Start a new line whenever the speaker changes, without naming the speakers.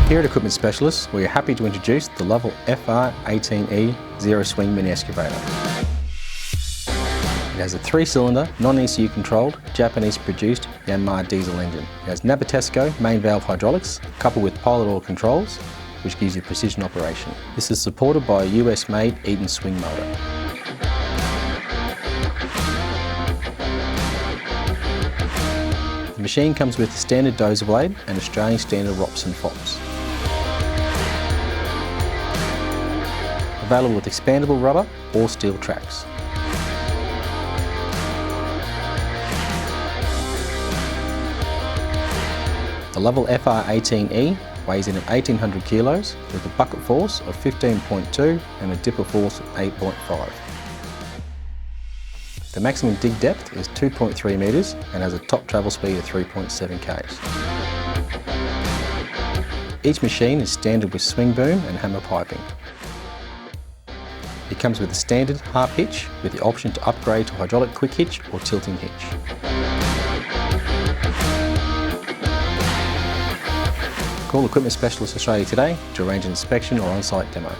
Here at Equipment Specialists, we are happy to introduce the Lovol FR18E Zero Swing Mini Excavator. It has a 3-cylinder, non-ECU controlled, Japanese-produced Yanmar diesel engine. It has Nabitesco main valve hydraulics, coupled with pilot oil controls, which gives you precision operation. This is supported by a US-made Eaton swing motor. The machine comes with a standard dozer blade and Australian standard ROPS and FOPS. Available with expandable rubber or steel tracks. The Lovol FR18E weighs in at 1800 kilos with a bucket force of 15.2 and a dipper force of 8.5. The maximum dig depth is 2.3 metres and has a top travel speed of 3.7 k's. Each machine is standard with swing boom and hammer piping. It comes with a standard half hitch with the option to upgrade to hydraulic quick hitch or tilting hitch. Call Equipment Specialists Australia today to arrange an inspection or on-site demo.